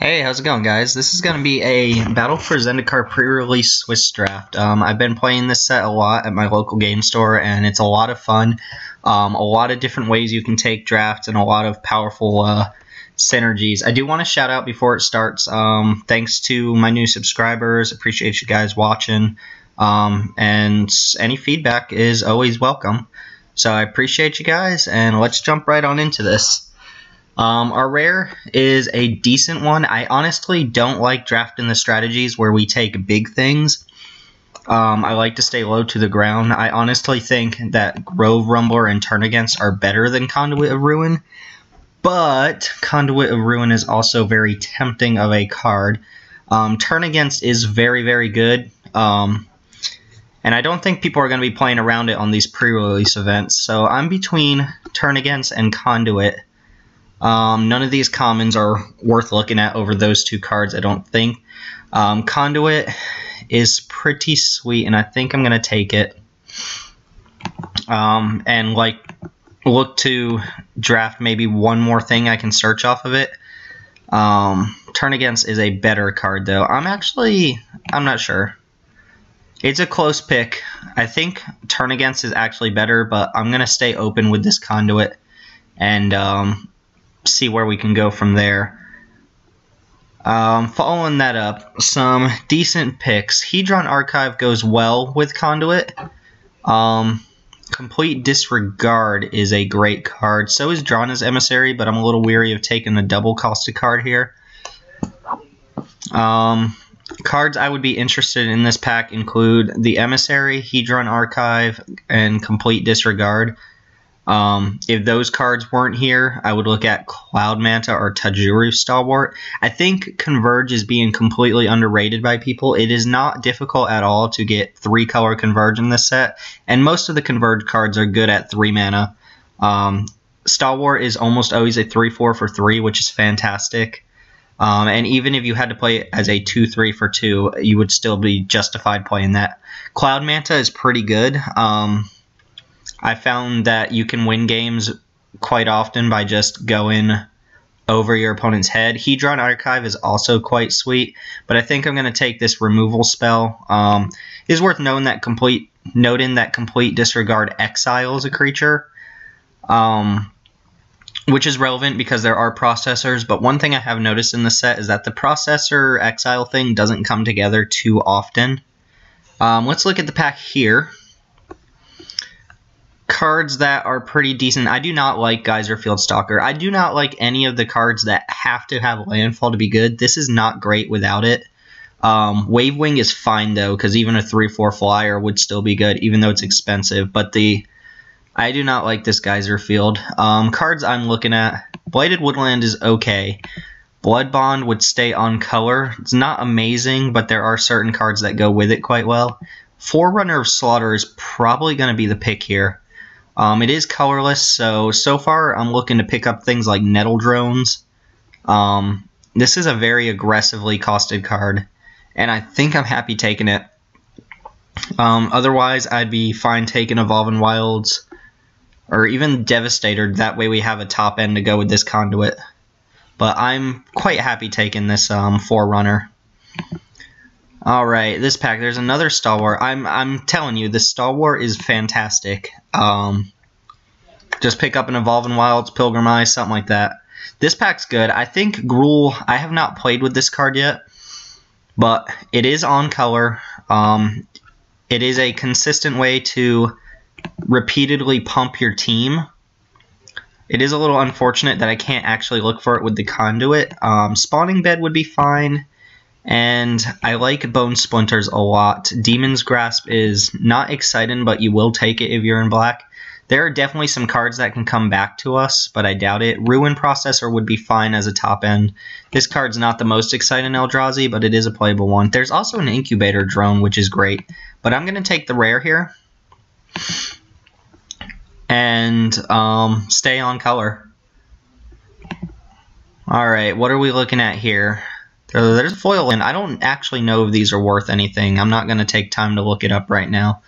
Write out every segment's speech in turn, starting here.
Hey, how's it going, guys? This is going to be a Battle for Zendikar pre-release Swiss draft. I've been playing this set a lot at my local game store, and it's a lot of fun. A lot of different ways you can take drafts and a lot of powerful synergies. I do want to shout out before it starts, thanks to my new subscribers. Appreciate you guys watching, and any feedback is always welcome. So I appreciate you guys, and let's jump right on into this. Our rare is a decent one. I honestly don't like drafting the strategies where we take big things. I like to stay low to the ground. I honestly think that Grove Rumbler and Turn Against are better than Conduit of Ruin, but Conduit of Ruin is also very tempting of a card. Turn Against is very, very good, and I don't think people are going to be playing around it on these pre-release events, so I'm between Turn Against and Conduit. None of these commons are worth looking at over those two cards, I don't think. Conduit is pretty sweet, and I think I'm going to take it. And look to draft maybe one more thing I can search off of it. Turn Against is a better card, though. I'm not sure. It's a close pick. I think Turn Against is actually better, but I'm going to stay open with this Conduit and see where we can go from there. Following that up, some decent picks. Hedron Archive goes well with Conduit. Complete Disregard is a great card. So is Drana's Emissary, but I'm a little weary of taking a double costed card here. Cards I would be interested in this pack include the Emissary, Hedron Archive, and Complete Disregard. If those cards weren't here, I would look at Cloud Manta or Tajuru Stalwart. I think Converge is being completely underrated by people. It is not difficult at all to get 3-color Converge in this set, and most of the Converge cards are good at 3 mana. Stalwart is almost always a 3-4 for 3, which is fantastic. And even if you had to play it as a 2-3 for 2, you would still be justified playing that. Cloud Manta is pretty good. I found that you can win games quite often by just going over your opponent's head. Hedron Archive is also quite sweet, but I think I'm going to take this removal spell. It is worth noting that Complete Disregard exiles a creature, which is relevant because there are processors, but one thing I have noticed in the set is that the processor exile thing doesn't come together too often. Let's look at the pack here. Cards that are pretty decent. I do not like Geyser Field Stalker. I do not like any of the cards that have to have landfall to be good. This is not great without it. Wavewing is fine, though, because even a 3-4 flyer would still be good, even though it's expensive. But I do not like this Geyser Field. Cards I'm looking at, Blighted Woodland is okay. Blood Bond would stay on color. It's not amazing, but there are certain cards that go with it quite well. Forerunner of Slaughter is probably going to be the pick here. It is colorless, so far I'm looking to pick up things like Nettle Drones. This is a very aggressively costed card, and I think I'm happy taking it. Otherwise, I'd be fine taking Evolving Wilds, or even Devastator. That way we have a top end to go with this Conduit. But I'm quite happy taking this Forerunner. Alright, this pack, there's another Stalwart. I'm telling you, this Stalwart is fantastic. Just pick up an Evolving Wilds, Pilgrim Eye, something like that. This pack's good. I think Gruul, I have not played with this card yet, but it is on color. It is a consistent way to repeatedly pump your team. It is a little unfortunate that I can't actually look for it with the Conduit. Spawning Bed would be fine. And I like Bone Splinters a lot. Demon's Grasp is not exciting, but you will take it if you're in black. There are definitely some cards that can come back to us, but I doubt it. Ruin Processor would be fine as a top end. This card's not the most exciting Eldrazi, but it is a playable one. There's also an Incubator Drone, which is great. But I'm going to take the rare here. And stay on color. Alright, what are we looking at here? There's a foil, and I don't actually know if these are worth anything. I'm not going to take time to look it up right now.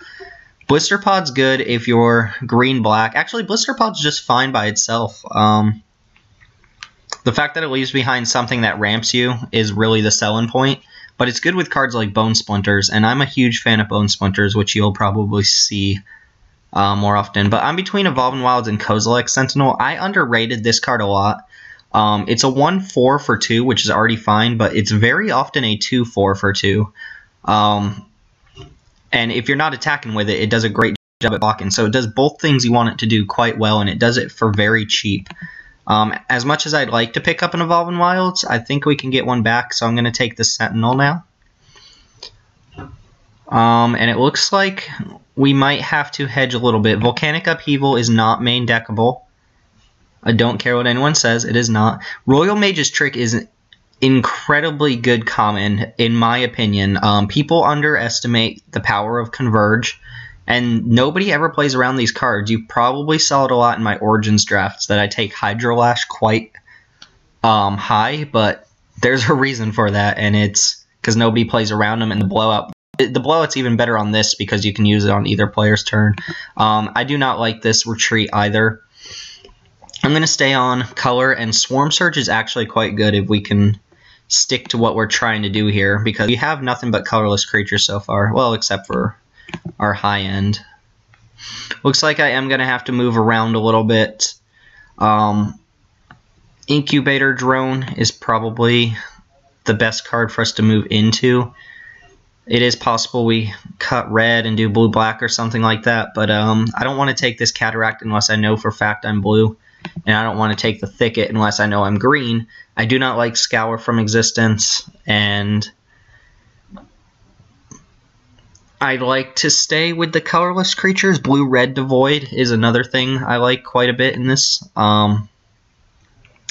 Blister Pod's good if you're green-black. Actually, Blister Pod's just fine by itself. The fact that it leaves behind something that ramps you is really the selling point, but it's good with cards like Bone Splinters, and I'm a huge fan of Bone Splinters, which you'll probably see more often. But I'm between Evolving Wilds and Kozilek Sentinel. I underrated this card a lot. It's a 1/4 for 2, which is already fine, but it's very often a 2/4 for 2. And if you're not attacking with it, it does a great job at blocking. So it does both things you want it to do quite well, and it does it for very cheap. As much as I'd like to pick up an Evolving Wilds, I think we can get one back, so I'm going to take the Sentinel now. And it looks like we might have to hedge a little bit. Volcanic Upheaval is not main deckable. I don't care what anyone says, it is not. Royal Mage's Trick is incredibly good common, in my opinion. People underestimate the power of Converge, and nobody ever plays around these cards. You probably saw it a lot in my Origins drafts that I take Hydrolash quite high, but there's a reason for that, and it's because nobody plays around them, and the blowout's even better on this because you can use it on either player's turn. I do not like this retreat either. I'm going to stay on color, and Swarm Surge is actually quite good if we can stick to what we're trying to do here, because we have nothing but colorless creatures so far. Well, except for our high end. Looks like I am going to have to move around a little bit. Incubator Drone is probably the best card for us to move into. It is possible we cut red and do blue-black or something like that, but I don't want to take this Cataract unless I know for a fact I'm blue, and I don't want to take the Thicket unless I know I'm green. I do not like Scour from Existence, and I'd like to stay with the colorless creatures. Blue-red Devoid is another thing I like quite a bit in this.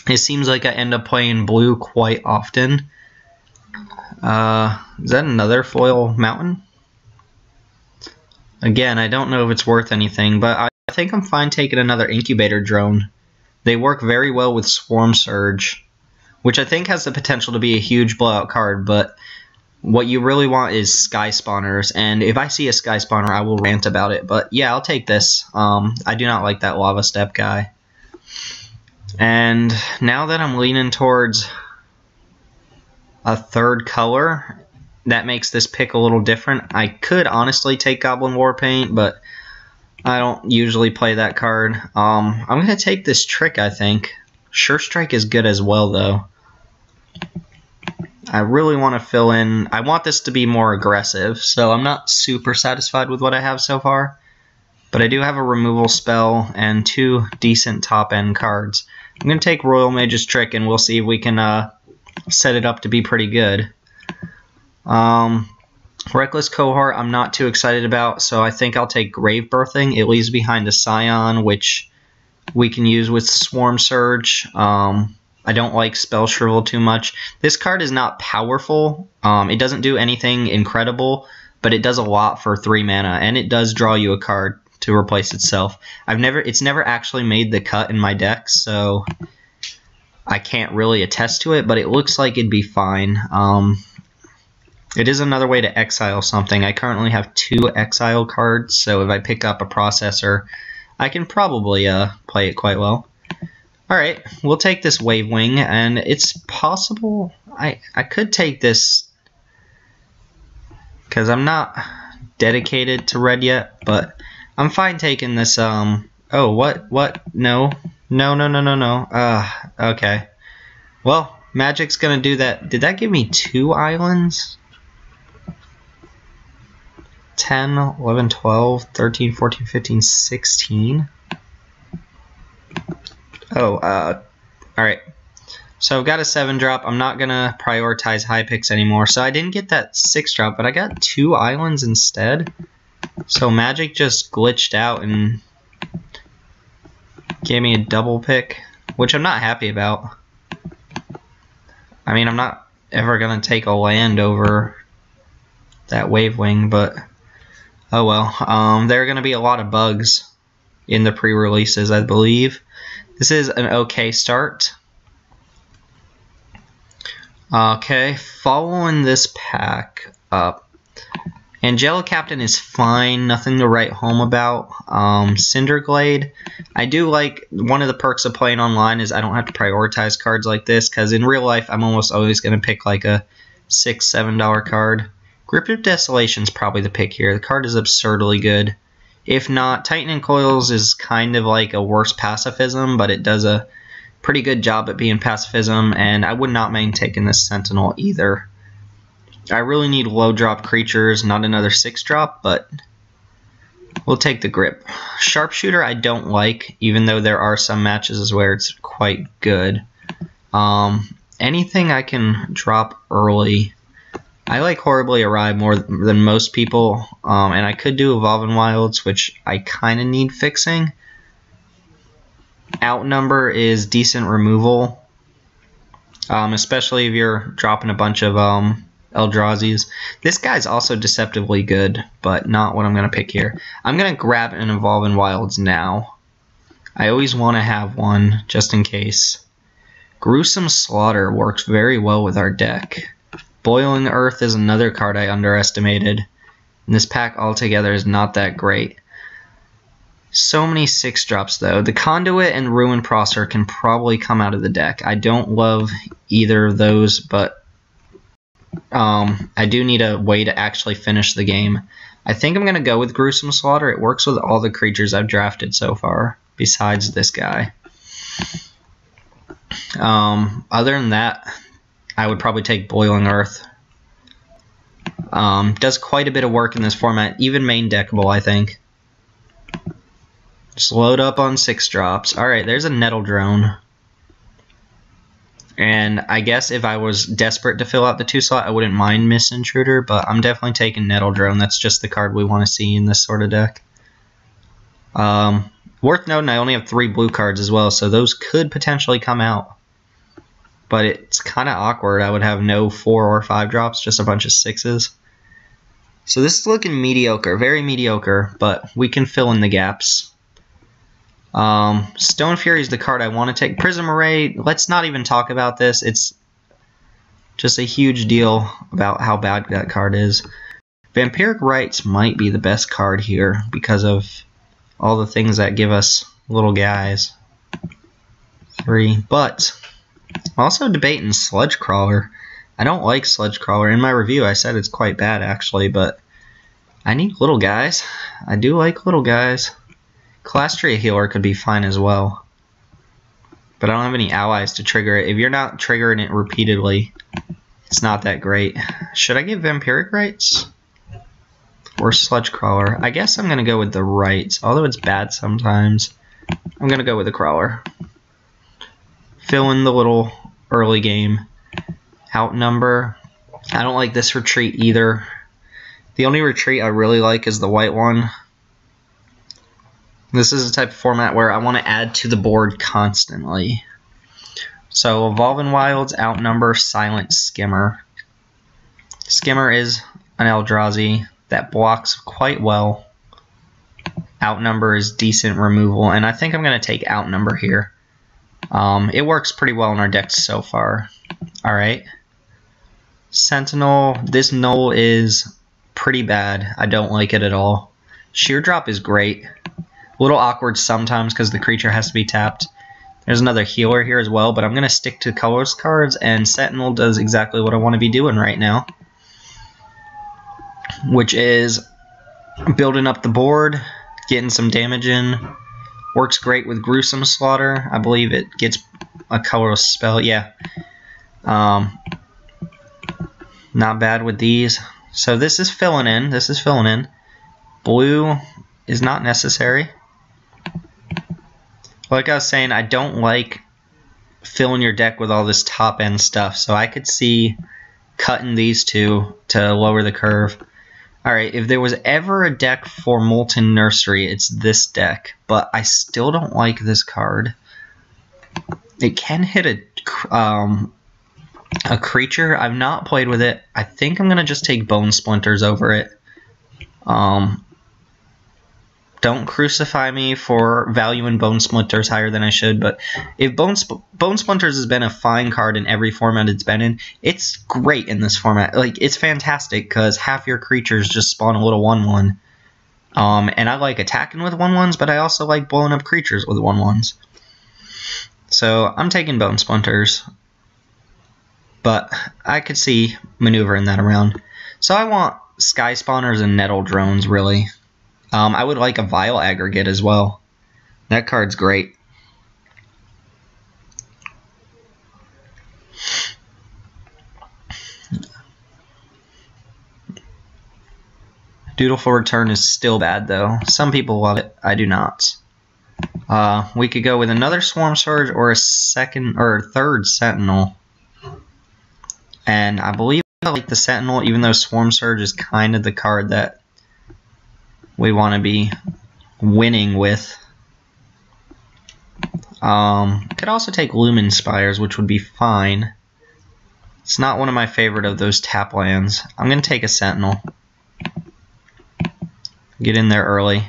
It seems like I end up playing blue quite often. Is that another foil mountain? Again, I don't know if it's worth anything, but I think I'm fine taking another Incubator Drone. They work very well with Swarm Surge, which I think has the potential to be a huge blowout card, but what you really want is Sky Spawners, and if I see a Sky Spawner, I will rant about it. But yeah, I'll take this. I do not like that Lava Step guy. And now that I'm leaning towards a third color, that makes this pick a little different. I could honestly take Goblin Warpaint, but I don't usually play that card. I'm going to take this Trick, I think. Sure Strike is good as well, though. I really want to fill in. I want this to be more aggressive, so I'm not super satisfied with what I have so far. But I do have a removal spell and 2 decent top-end cards. I'm going to take Royal Mage's Trick, and we'll see if we can set it up to be pretty good. Reckless Cohort I'm not too excited about, so I think I'll take Grave Birthing. It leaves behind a Scion, which we can use with Swarm Surge. I don't like Spell Shrivel too much. This card is not powerful. It doesn't do anything incredible, but it does a lot for 3 mana, and it does draw you a card to replace itself. It's never actually made the cut in my deck, so I can't really attest to it, but it looks like it'd be fine. It is another way to exile something. I currently have 2 exile cards, so if I pick up a Processor, I can probably play it quite well. Alright, we'll take this Wave Wing, and it's possible I could take this because I'm not dedicated to red yet, but I'm fine taking this, oh, what? No. Okay. Well, Magic's gonna do that. Did that give me 2 islands? 10, 11, 12, 13, 14, 15, 16? Oh, alright. So I've got a 7-drop. I'm not gonna prioritize high picks anymore. So I didn't get that 6-drop, but I got 2 islands instead. So Magic just glitched out and gave me a double pick, which I'm not happy about. I mean, I'm not ever gonna take a land over that Wave Wing, but oh well. There are gonna be a lot of bugs in the pre-releases, I believe. This is an okay start. Okay, following this pack up, Angelic Captain is fine, nothing to write home about. Cinderglade, I do like, one of the perks of playing online is I don't have to prioritize cards like this, because in real life I'm almost always going to pick like a $6, $7 card. Grip of Desolation is probably the pick here. The card is absurdly good. If not, Tightening Coils is kind of like a worse pacifism, but it does a pretty good job at being pacifism, and I would not mind taking this Sentinel either. I really need low drop creatures, not another 6-drop, but we'll take the grip. Sharpshooter I don't like, even though there are some matches where it's quite good. Anything I can drop early. I like Horribly Awry more than most people, and I could do Evolving Wilds, which I kind of need fixing. Outnumber is decent removal, especially if you're dropping a bunch of Eldrazi's. This guy's also deceptively good, but not what I'm going to pick here. I'm going to grab an Evolving Wilds now. I always want to have one, just in case. Gruesome Slaughter works very well with our deck. Boiling Earth is another card I underestimated. And this pack altogether is not that great. So many 6-drops though. The Conduit and Ruin Prosser can probably come out of the deck. I don't love either of those, but I do need a way to actually finish the game. I think I'm going to go with Gruesome Slaughter. It works with all the creatures I've drafted so far, besides this guy. Other than that, I would probably take Boiling Earth. Does quite a bit of work in this format, even main deckable, I think. Just load up on 6-drops. Alright, there's a Nettle Drone. And I guess if I was desperate to fill out the 2-slot, I wouldn't mind Miss Intruder, but I'm definitely taking Nettle Drone. That's just the card we want to see in this sort of deck. Worth noting, I only have 3 blue cards as well, so those could potentially come out. But it's kind of awkward. I would have no 4 or 5 drops, just a bunch of 6s. So this is looking mediocre, very mediocre, but we can fill in the gaps. Stone Fury is the card I want to take. Prism Array, let's not even talk about this. It's just a huge deal about how bad that card is. Vampiric Rites might be the best card here because of all the things that give us little guys. 3, but I'm also debating Sludge Crawler. I don't like Sludge Crawler. In my review I said it's quite bad actually, but I need little guys. I do like little guys. Calastria Healer could be fine as well, but I don't have any allies to trigger it. If you're not triggering it repeatedly, it's not that great. Should I give Vampiric Rites or Sludge Crawler? I guess I'm going to go with the Rites, although it's bad sometimes. I'm going to go with the Crawler. Fill in the little early game. Outnumber. I don't like this retreat either. The only retreat I really like is the white one. This is a type of format where I want to add to the board constantly. So Evolving Wilds, Outnumber, Silent Skimmer. Skimmer is an Eldrazi that blocks quite well. Outnumber is decent removal, and I think I'm going to take Outnumber here. It works pretty well in our decks so far. Alright. Sentinel, this Null is pretty bad. I don't like it at all. Sheer Drop is great. A little awkward sometimes because the creature has to be tapped. There's another healer here as well, but I'm going to stick to colors cards, and Sentinel does exactly what I want to be doing right now, which is building up the board, getting some damage in. Works great with Gruesome Slaughter. I believe it gets a colorless spell. Yeah. Not bad with these. So this is filling in. This is filling in. Blue is not necessary. Like I was saying, I don't like filling your deck with all this top-end stuff, so I could see cutting these two to lower the curve. Alright, if there was ever a deck for Molten Nursery, it's this deck, but I still don't like this card. It can hit a creature. I've not played with it. I think I'm going to just take Bone Splinters over it. don't crucify me for valuing Bone Splinters higher than I should, but if Bone Splinters has been a fine card in every format it's been in, it's great in this format. Like, it's fantastic because half your creatures just spawn a little 1/1. And I like attacking with 1/1s, but I also like blowing up creatures with 1/1s. So I'm taking Bone Splinters, but I could see maneuvering that around. So I want Sky Spawners and Nettle Drones, really. I would like a Vile Aggregate as well. That card's great. Dutiful Return is still bad, though. Some people love it. I do not. We could go with another Swarm Surge or a third Sentinel. And I believe I like the Sentinel, even though Swarm Surge is kind of the card that we want to be winning with. Could also take Lumen Spires, which would be fine. It's not one of my favorite of those tap lands. I'm going to take a Sentinel. Get in there early.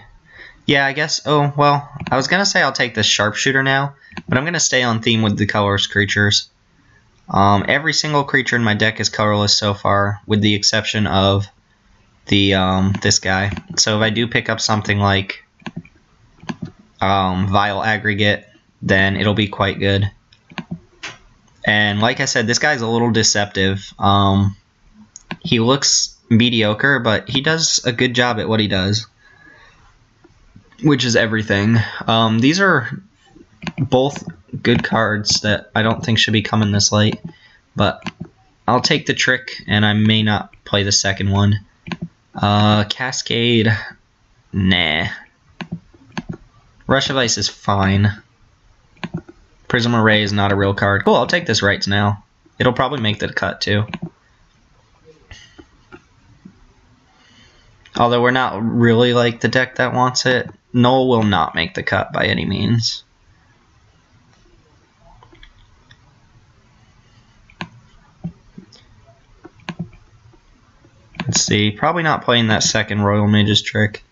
Yeah, I guess. Oh, well, I was going to say I'll take the Sharpshooter now, but I'm going to stay on theme with the colorless creatures. Every single creature in my deck is colorless so far, with the exception of the this guy. So if I do pick up something like Vile Aggregate, then it'll be quite good. And like I said, this guy's a little deceptive. He looks mediocre, but he does a good job at what he does, which is everything. These are both good cards that I don't think should be coming this late, but I'll take the trick, and I may not play the second one. Cascade, nah. Rush of Ice is fine. Prism Array is not a real card. Cool, I'll take this rights now. It'll probably make the cut too. Although we're not really like the deck that wants it. Null will not make the cut by any means. Let's see, probably not playing that second Royal Mage's Trick.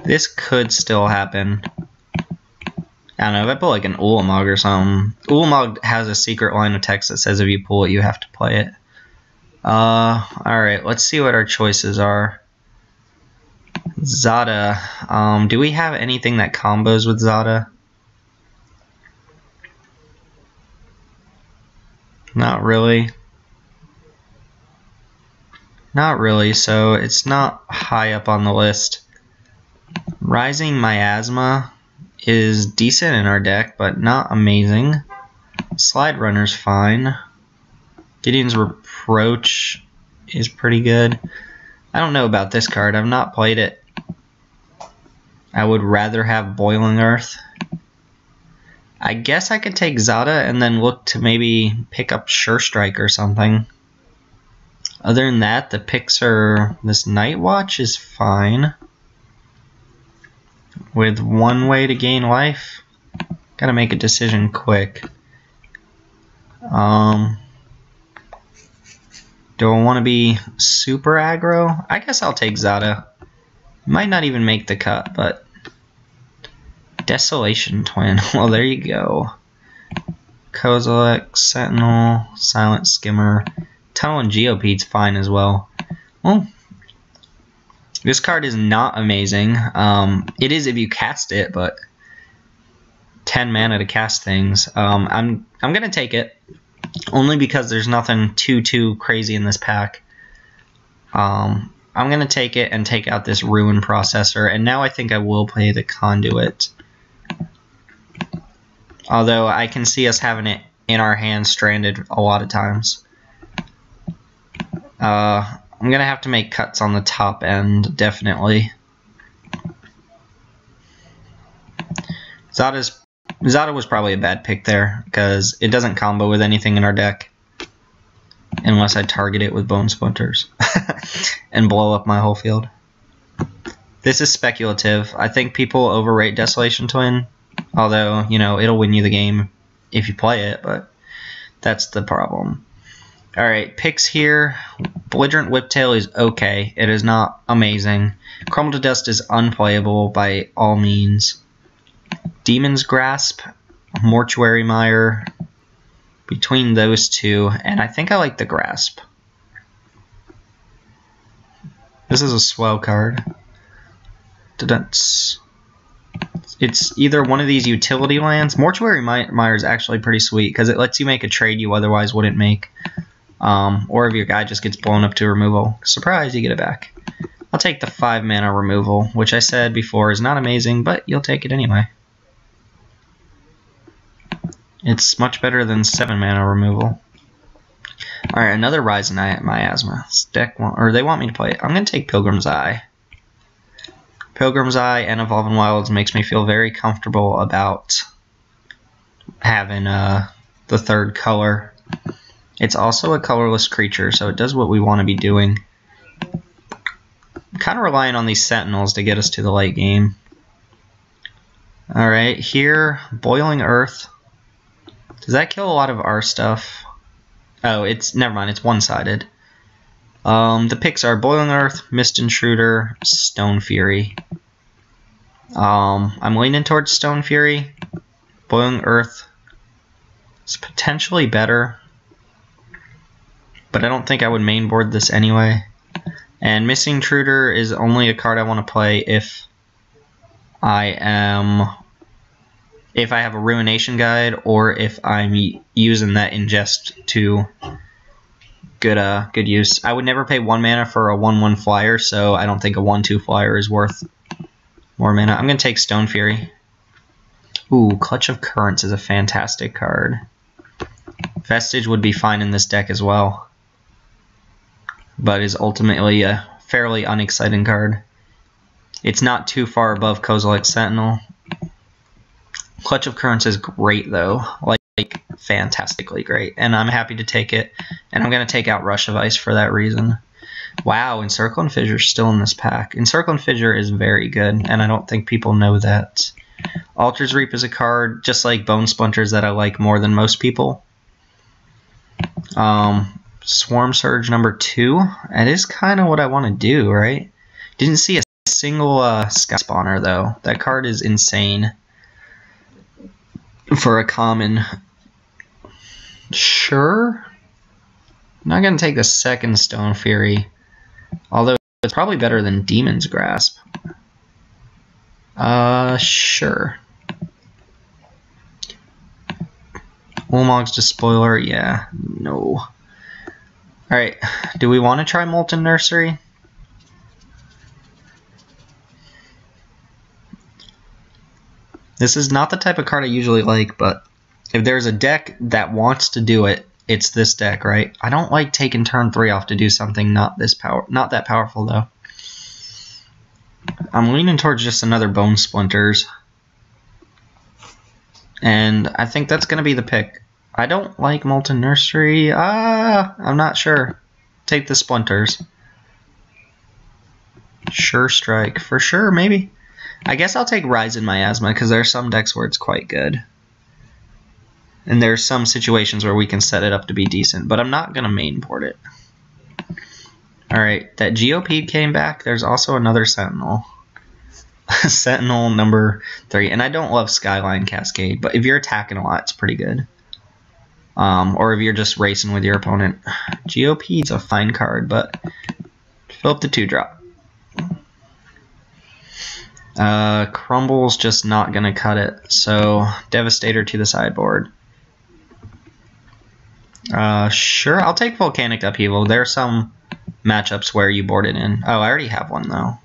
This could still happen. I don't know, if I pull like an Ulamog or something. Ulamog has a secret line of text that says if you pull it, you have to play it. Alright, let's see what our choices are. Zada. Do we have anything that combos with Zada? Not really. Not really, so it's not high up on the list. Rising Miasma is decent in our deck, but not amazing. Slide Runner's fine. Gideon's Reproach is pretty good. I don't know about this card. I've not played it. I would rather have Boiling Earth. I guess I could take Zada and then look to maybe pick up Sure Strike or something. Other than that, the picks are... This Night Watch is fine. With one way to gain life. Gotta make a decision quick. Do I want to be super aggro? I guess I'll take Zada. Might not even make the cut, but... Desolation Twin. Well, there you go. Kozilek, Sentinel, Silent Skimmer. Tunnel and Geopede's fine as well. Well, this card is not amazing. It is if you cast it, but 10 mana to cast things. I'm gonna take it only because there's nothing too crazy in this pack. I'm gonna take it and take out this Ruin Processor, and now I think I will play the Conduit. Although I can see us having it in our hands stranded a lot of times. I'm gonna have to make cuts on the top end, definitely. Zada was probably a bad pick there, because it doesn't combo with anything in our deck. Unless I target it with Bone Splinters. And blow up my whole field. This is speculative. I think people overrate Desolation Twin. Although, you know, it'll win you the game if you play it, but that's the problem. Alright, picks here. Belligerent Whiptail is okay. It is not amazing. Crumble to Dust is unplayable by all means. Demon's Grasp, Mortuary Mire, between those two, and I think I like the Grasp. This is a swell card. It's either one of these utility lands. Mortuary Mire is actually pretty sweet because it lets you make a trade you otherwise wouldn't make. Or if your guy just gets blown up to removal. Surprise, you get it back. I'll take the 5 mana removal, which I said before is not amazing, but you'll take it anyway. It's much better than 7 mana removal. Alright, another Rise in Miasma. They want me to play it. I'm going to take Pilgrim's Eye. Pilgrim's Eye and Evolving Wilds makes me feel very comfortable about having the 3rd color. It's also a colorless creature, so it does what we want to be doing. I'm kind of relying on these Sentinels to get us to the late game. Alright, here, Boiling Earth. Does that kill a lot of our stuff? Oh, never mind, it's one-sided. The picks are Boiling Earth, Mist Intruder, Stone Fury. I'm leaning towards Stone Fury. Boiling Earth is potentially better, but I don't think I would mainboard this anyway. And Mist Intruder is only a card I want to play if I have a Ruination Guide, or if I'm using that Ingest to good use. I would never pay 1 mana for a 1/1 flyer, so I don't think a 1/2 flyer is worth more mana. I'm going to take Stone Fury. Ooh, Clutch of Currents is a fantastic card. Vestige would be fine in this deck as well, but is ultimately a fairly unexciting card. It's not too far above Kozilek Sentinel. Clutch of Currents is great though, like fantastically great, and I'm happy to take it, and I'm going to take out Rush of Ice for that reason. Wow, Encircle and Fissure is still in this pack. Encircle and Fissure is very good, and I don't think people know that. Altar's Reap is a card, just like Bone Splinters, that I like more than most people. Swarm Surge number 2, that is kind of what I want to do, right? Didn't see a single Sky Spawner though. That card is insane for a common. Sure. I'm not going to take the 2nd Stone Fury, although it's probably better than Demon's Grasp. Sure. Ulamog's Despoiler, yeah, no. Alright, do we want to try Molten Nursery? This is not the type of card I usually like, but if there's a deck that wants to do it, it's this deck, right? I don't like taking turn 3 off to do something not that powerful though. I'm leaning towards just another Bone Splinters, and I think that's going to be the pick. I don't like Molten Nursery. I'm not sure. Take the Splinters. Sure Strike. For sure, maybe. I guess I'll take Rise in Miasma, because there are some decks where it's quite good. And there's some situations where we can set it up to be decent, but I'm not going to mainboard it. Alright, that GOP came back. There's also another Sentinel. Sentinel number 3. And I don't love Skyline Cascade, but if you're attacking a lot, it's pretty good. Or if you're just racing with your opponent. GOP is a fine card, but fill up the 2-drop. Crumble's just not going to cut it, so Devastator to the sideboard. Sure, I'll take Volcanic Upheaval. There are some matchups where you board it in. Oh, I already have one, though.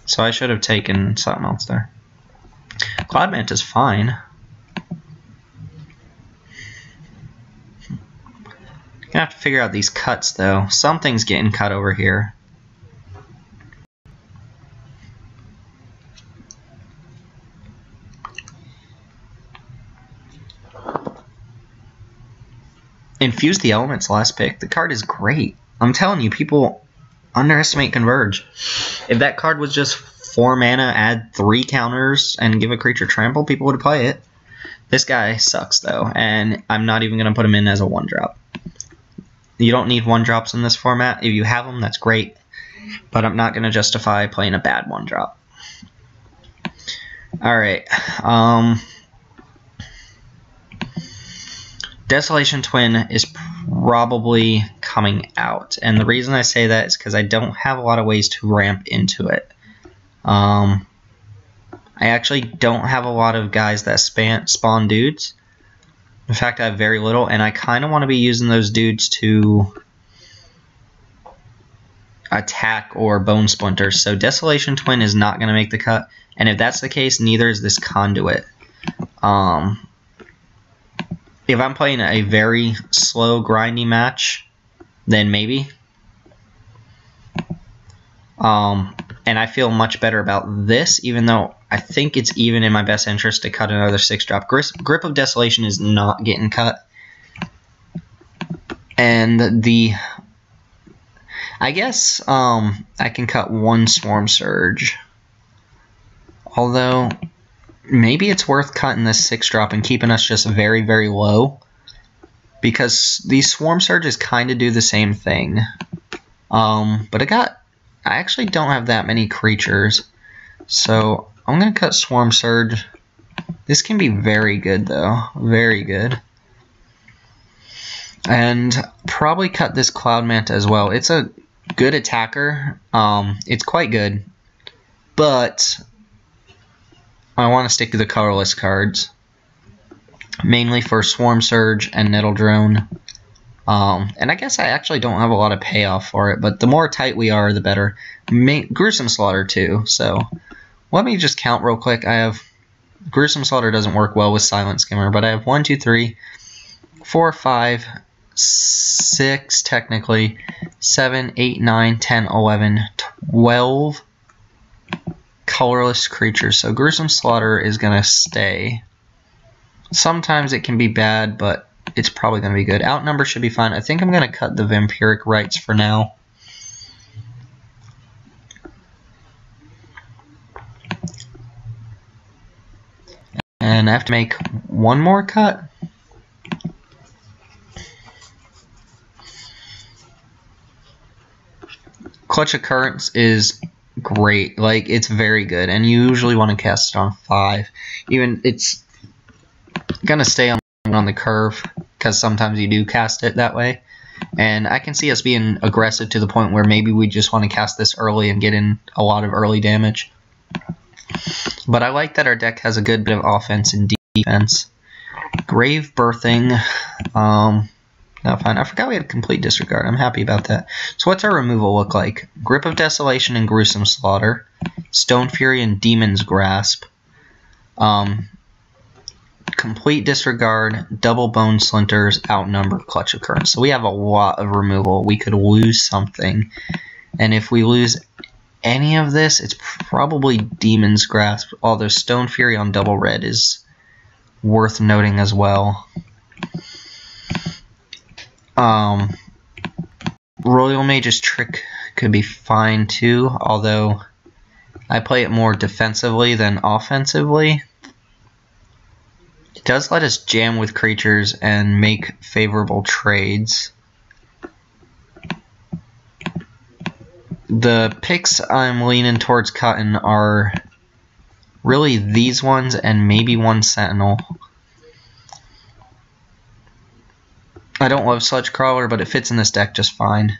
So I should have taken something else there. Cloud Manta's fine. Gonna have to figure out these cuts, though. Something's getting cut over here. Infuse the Elements last pick. The card is great. I'm telling you, people underestimate Converge. If that card was just 4 mana, add 3 counters, and give a creature trample, people would play it. This guy sucks, though, and I'm not even going to put him in as a 1-drop. You don't need 1-drops in this format. If you have them, that's great. But I'm not going to justify playing a bad 1-drop. Alright. Desolation Twin is probably coming out. And the reason I say that is because I don't have a lot of ways to ramp into it. I actually don't have a lot of guys that spawn dudes. In fact, I have very little, and I kind of want to be using those dudes to attack or bone splinters. So Desolation Twin is not going to make the cut, and if that's the case, neither is this Conduit. If I'm playing a very slow, grindy match, then maybe. And I feel much better about this, even though I think it's even in my best interest to cut another 6-drop. Grip of Desolation is not getting cut. And I guess I can cut 1 Swarm Surge. Although, maybe it's worth cutting this 6-drop and keeping us just very, very low. Because these Swarm Surges kind of do the same thing. But I actually don't have that many creatures. So, I'm going to cut Swarm Surge. This can be very good, though. Very good. And probably cut this Cloud Manta as well. It's a good attacker. It's quite good. But I want to stick to the colorless cards. Mainly for Swarm Surge and Nettle Drone. And I guess I actually don't have a lot of payoff for it, but the more tight we are, the better. Gruesome Slaughter, too, so let me just count real quick. I have Gruesome Slaughter doesn't work well with Silent Skimmer, but I have 1, 2, 3, 4, 5, 6, technically, 7, 8, 9, 10, 11, 12 colorless creatures, so Gruesome Slaughter is going to stay. Sometimes it can be bad, but it's probably going to be good. Outnumber should be fine. I think I'm going to cut the Vampiric Rites for now. And I have to make one more cut. Clutch of Currents is great. Like, it's very good. And you usually want to cast it on 5. Even, it's going to stay on the curve, because sometimes you do cast it that way. And I can see us being aggressive to the point where maybe we just want to cast this early and get in a lot of early damage. But I like that our deck has a good bit of offense and defense. Grave Birthing. No, fine. I forgot we had Complete Disregard. I'm happy about that. So what's our removal look like? Grip of Desolation and Gruesome Slaughter. Stone Fury and Demon's Grasp. Complete Disregard, Double Bone Splinters, Outnumber, Clutch of Currents. So we have a lot of removal. We could lose something. And if we lose any of this, it's probably Demon's Grasp. Although Stone Fury on double red is worth noting as well. Royal Mage's Trick could be fine too, although I play it more defensively than offensively. It does let us jam with creatures and make favorable trades. The picks I'm leaning towards cutting are really these ones and maybe one Sentinel. I don't love Sludge Crawler, but it fits in this deck just fine.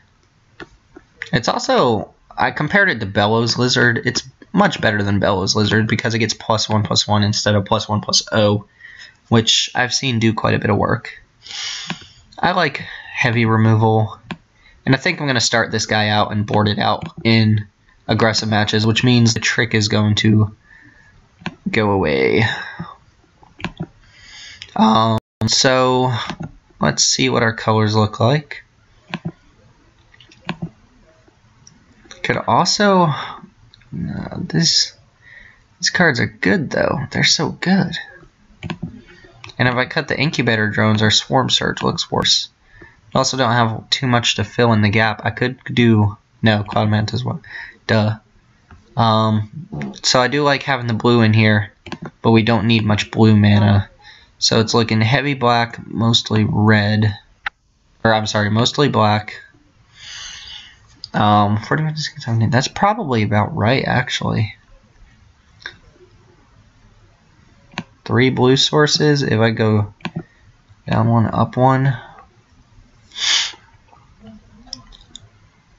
It's also, I compared it to Bellows Lizard. It's much better than Bellows Lizard because it gets +1/+1 instead of +1/+0. Which I've seen do quite a bit of work. I like heavy removal, and I think I'm going to start this guy out and board it out in aggressive matches, which means the trick is going to go away. So let's see what our colors look like. Could also, these cards are good though. They're so good. And if I cut the Incubator Drones, our Swarm Surge looks worse. I also don't have too much to fill in the gap. I could do... No, Cloud Manta as well. Duh. So I do like having the blue in here, but we don't need much blue mana. So it's looking heavy black, mostly red. Or I'm sorry, mostly black. 40 minutes. That's probably about right, actually. 3 blue sources. If I go down one, up one.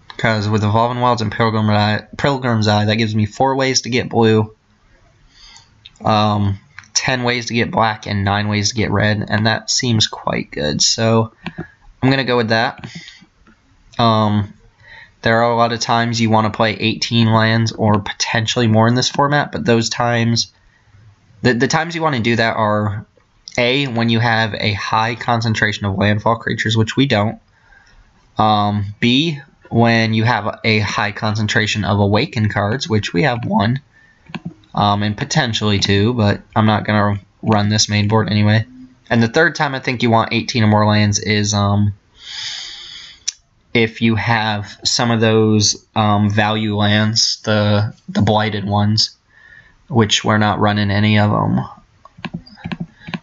Because with Evolving Wilds and Pilgrim's Eye, that gives me 4 ways to get blue, 10 ways to get black, and 9 ways to get red, and that seems quite good. So I'm going to go with that. There are a lot of times you want to play 18 lands or potentially more in this format, but those times, the times you want to do that are A, when you have a high concentration of landfall creatures, which we don't. B, when you have a high concentration of Awaken cards, which we have 1, and potentially 2, but I'm not going to run this main board anyway. And the third time I think you want 18 or more lands is if you have some of those value lands, the blighted ones, which we're not running any of them.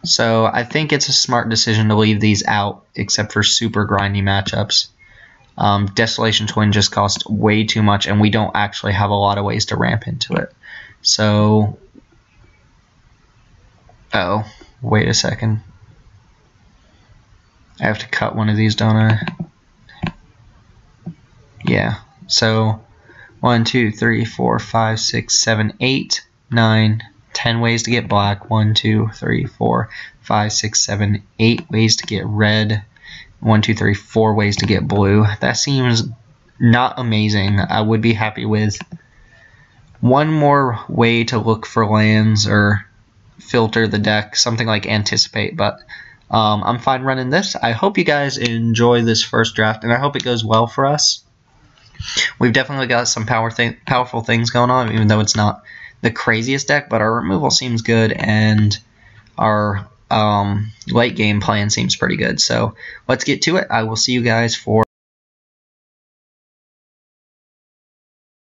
So I think it's a smart decision to leave these out, except for super grindy matchups. Desolation Twin just costs way too much, and we don't actually have a lot of ways to ramp into it. So, oh, wait a second. I have to cut one of these, don't I? Yeah, so 1, 2, 3, 4, 5, 6, 7, 8, 9, 10 ways to get black. 1, 2, 3, 4, 5, 6, 7, 8 ways to get red. 1, 2, 3, 4 ways to get blue. That seems not amazing. I would be happy with one more way to look for lands or filter the deck, something like Anticipate, but I'm fine running this. I hope you guys enjoy this first draft, and I hope it goes well for us. We've definitely got some powerful things going on, even though it's not the craziest deck, but our removal seems good, and our late game plan seems pretty good. So let's get to it. I will see you guys for